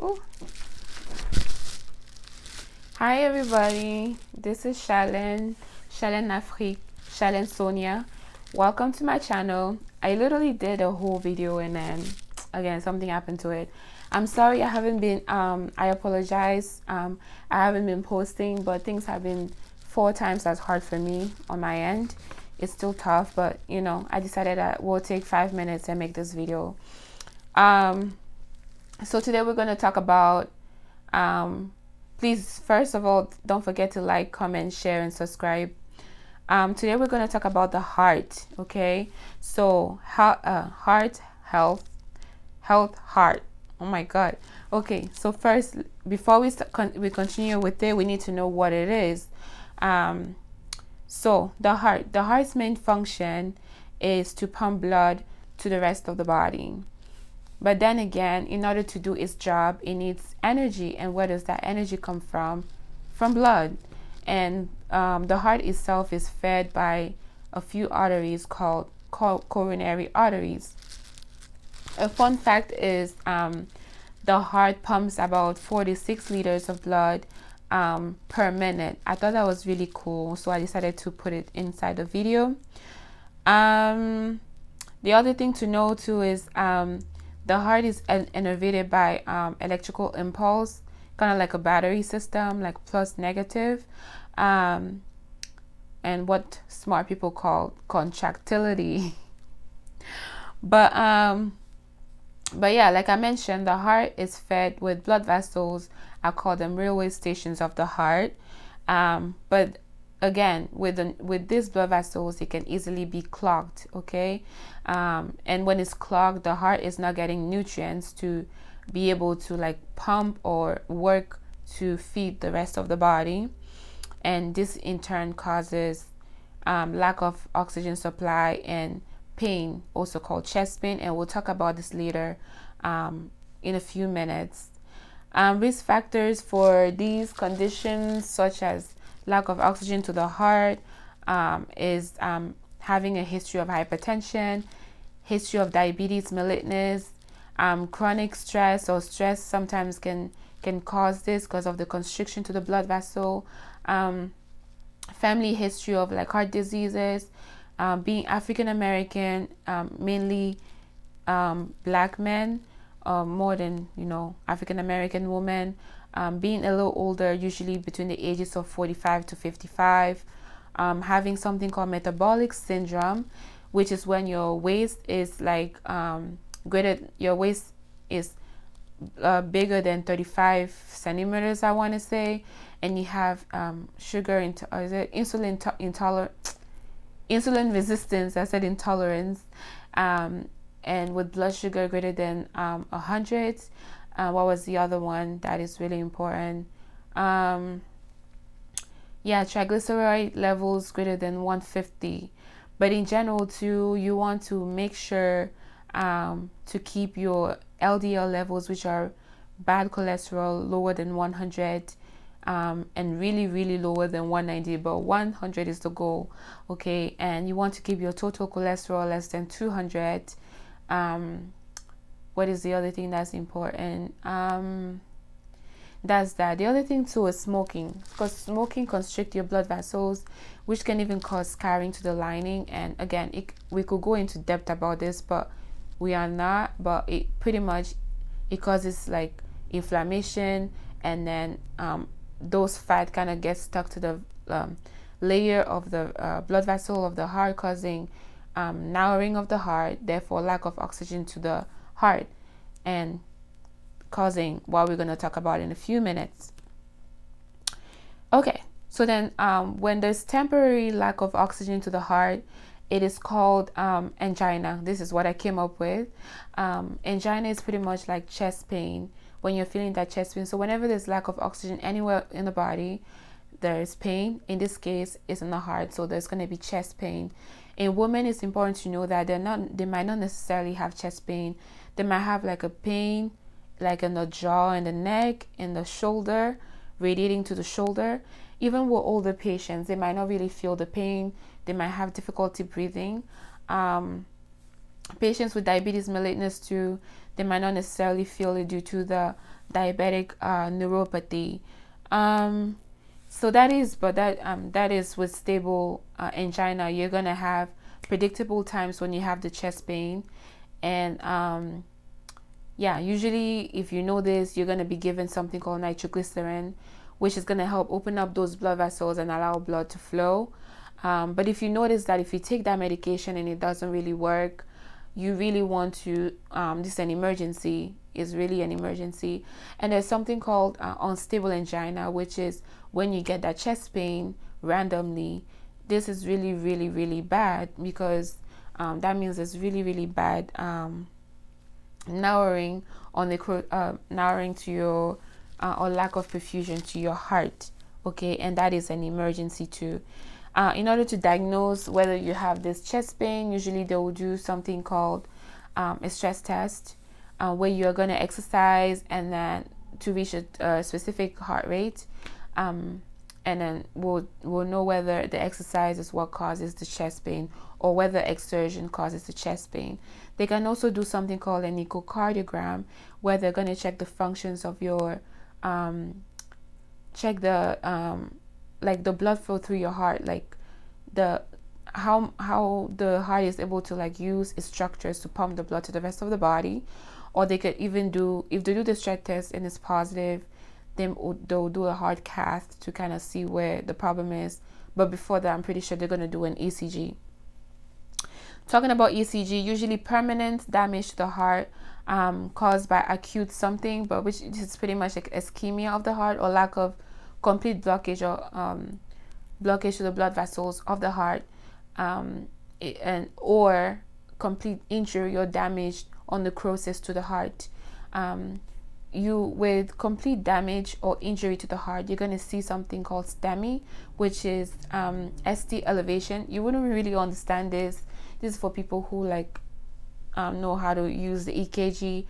Ooh. Hi everybody, this is Shalen Afrique, Shalen Sonia. Welcome to my channel. I literally did a whole video and then again something happened to it. I'm sorry I haven't been I apologize. I haven't been posting, but things have been 4 times as hard for me on my end. It's still tough, but you know, I decided that we'll take 5 minutes and make this video. So today we're going to talk about please, first of all, don't forget to like, comment, share, and subscribe. Today we're going to talk about the heart, okay? So, heart, health, heart. Oh my God. Okay, so first, before we continue with it, we need to know what it is. So, the heart's main function is to pump blood to the rest of the body. But then again, in order to do its job, it needs energy. And where does that energy come from? From blood. And the heart itself is fed by a few arteries called coronary arteries. A fun fact is the heart pumps about 46 liters of blood per minute. I thought that was really cool, so I decided to put it inside the video. The other thing to know too is the heart is innervated by electrical impulse, kind of like a battery system, like plus negative, and what smart people call contractility. But yeah, like I mentioned, the heart is fed with blood vessels. I call them railway stations of the heart. But again, with these blood vessels, it can easily be clogged, okay? And when it's clogged, the heart is not getting nutrients to be able to like pump or work to feed the rest of the body. And this in turn causes lack of oxygen supply and pain, also called chest pain. And we'll talk about this later in a few minutes. Risk factors for these conditions, such as lack of oxygen to the heart, is having a history of hypertension, history of diabetes mellitus, chronic stress, or stress sometimes can cause this because of the constriction to the blood vessel, family history of like heart diseases, being African American, mainly black men, more than African American women, being a little older, usually between the ages of 45 to 55, having something called Metabolic Syndrome, which is when your waist is like your waist is bigger than 35 centimeters, I want to say, and you have insulin resistance. I said intolerance, and with blood sugar greater than 100. What was the other one that is really important? Triglyceride levels greater than 150. But in general too, you want to make sure to keep your LDL levels, which are bad cholesterol, lower than 100, and really, really lower than 190. But 100 is the goal, okay? And you want to keep your total cholesterol less than 200. What is the other thing that's important? That's that. The other thing too is smoking, because smoking constricts your blood vessels, which can even cause scarring to the lining. And again, we could go into depth about this, but we are not. But it causes like inflammation, and then those fat kind of get stuck to the layer of the blood vessel of the heart, causing narrowing of the heart, therefore lack of oxygen to the heart, and causing what we're going to talk about in a few minutes. Okay, so then when there's temporary lack of oxygen to the heart, it is called angina. This is what I came up with. Angina is pretty much like chest pain, when you're feeling that chest pain. So whenever there's lack of oxygen anywhere in the body, there is pain. In this case, it's in the heart, so there's going to be chest pain. In women, it's important to know that they might not necessarily have chest pain. They might have like a pain like in the jaw and the neck and the shoulder, radiating to the shoulder. Even with older patients, they might not really feel the pain. They might have difficulty breathing. Patients with diabetes mellitus too, they might not necessarily feel it due to the diabetic neuropathy. So that is with stable angina. You're gonna have predictable times when you have the chest pain, and usually if you know this, you're gonna be given something called nitroglycerin, which is gonna help open up those blood vessels and allow blood to flow. But if you notice that if you take that medication and it doesn't really work, you really want to, this is an emergency, is really an emergency. And there's something called unstable angina, which is when you get that chest pain randomly. This is really, really, really bad, because that means there's really, really bad narrowing on the narrowing to your or lack of perfusion to your heart. Okay, and that is an emergency too. In order to diagnose whether you have this chest pain, usually they will do something called a stress test, where you're going to exercise and then to reach a specific heart rate, and then we'll know whether the exercise is what causes the chest pain or whether exertion causes the chest pain. They can also do something called an echocardiogram, where they're going to check the functions of your check the like the blood flow through your heart, like the how the heart is able to like use its structures to pump the blood to the rest of the body. Or they could even do, if they do the stress test and it's positive, then they'll do a heart cath to kind of see where the problem is. But before that, I'm pretty sure they're going to do an ECG. Talking about ECG, usually permanent damage to the heart caused by acute something, but which is pretty much like ischemia of the heart or lack of complete blockage or blockage to the blood vessels of the heart, or complete injury or damage on necrosis to the heart. You with complete damage or injury to the heart, you're going to see something called STEMI, which is ST elevation. You wouldn't really understand this. This is for people who like know how to use the EKG,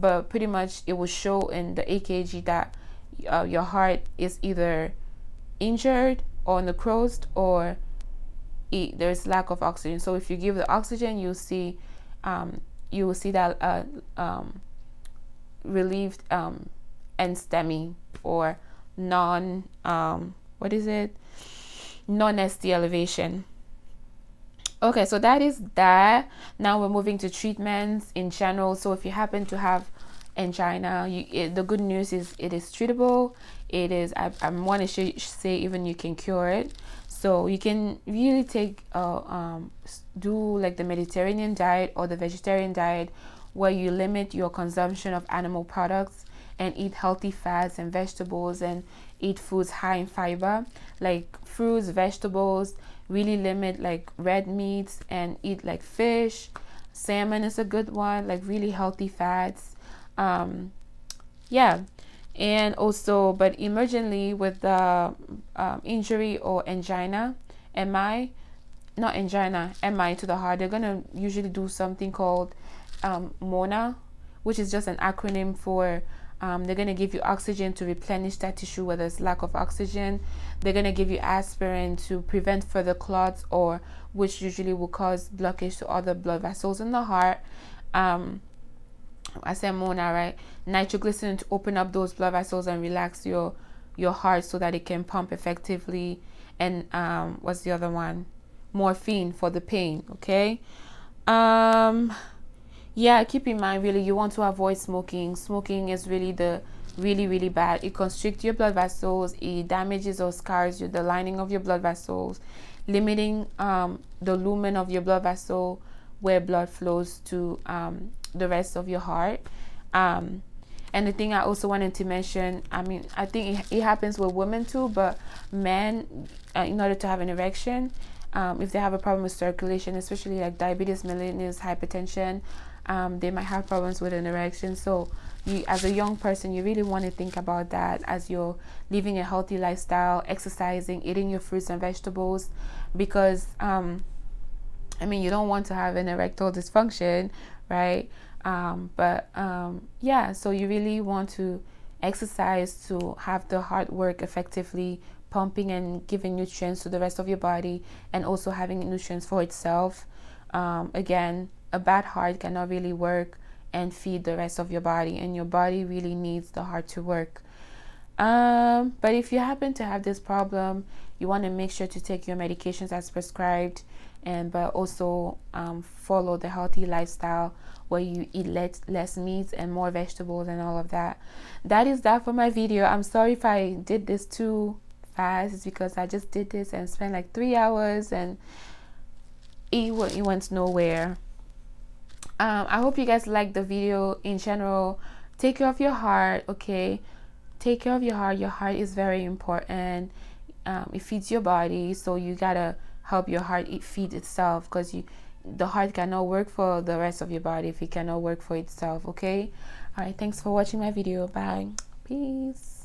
but pretty much it will show in the EKG that your heart is either injured or necrosed, or there's lack of oxygen. So if you give the oxygen, you will see that relieved and STEMI, or non-ST elevation. Okay, so that is that. Now we're moving to treatments in general. So if you happen to have angina, the good news is it is treatable. It is, I want to say even you can cure it. So you can really do like the Mediterranean diet or the vegetarian diet, where you limit your consumption of animal products and eat healthy fats and vegetables, and eat foods high in fiber like fruits, vegetables. Really limit like red meats and eat like fish. Salmon is a good one, like really healthy fats. And also, but emergently with the injury or angina, MI to the heart, they're gonna usually do something called MONA, which is just an acronym for they're going to give you oxygen to replenish that tissue where there's lack of oxygen. They're going to give you aspirin to prevent further clots, or which usually will cause blockage to other blood vessels in the heart. I said MONA, right? Nitroglycerin to open up those blood vessels and relax your heart so that it can pump effectively. And what's the other one? Morphine for the pain, okay? Keep in mind, really, you want to avoid smoking. Smoking is really really bad. It constricts your blood vessels. It damages or scars the lining of your blood vessels, limiting the lumen of your blood vessel where blood flows to the rest of your heart. And the thing I also wanted to mention, I think it happens with women too, but men, in order to have an erection, if they have a problem with circulation, especially like diabetes mellitus, hypertension, they might have problems with an erection. So you, as a young person, you really want to think about that as you're living a healthy lifestyle, exercising, eating your fruits and vegetables, because you don't want to have an erectile dysfunction, right? So you really want to exercise to have the heart work effectively, pumping and giving nutrients to the rest of your body, and also having nutrients for itself. Again, a bad heart cannot really work and feed the rest of your body, and your body really needs the heart to work. But if you happen to have this problem, you want to make sure to take your medications as prescribed, and but also follow the healthy lifestyle where you eat less meat and more vegetables and all of that. That is that for my video. I'm sorry if I did this too fast. It's because I just did this and spent like 3 hours and it went nowhere. I hope you guys liked the video. In general, take care of your heart, okay? Take care of your heart. Your heart is very important. It feeds your body, so you gotta help your heart feed itself, because the heart cannot work for the rest of your body if it cannot work for itself, okay? All right, thanks for watching my video. Bye. Peace.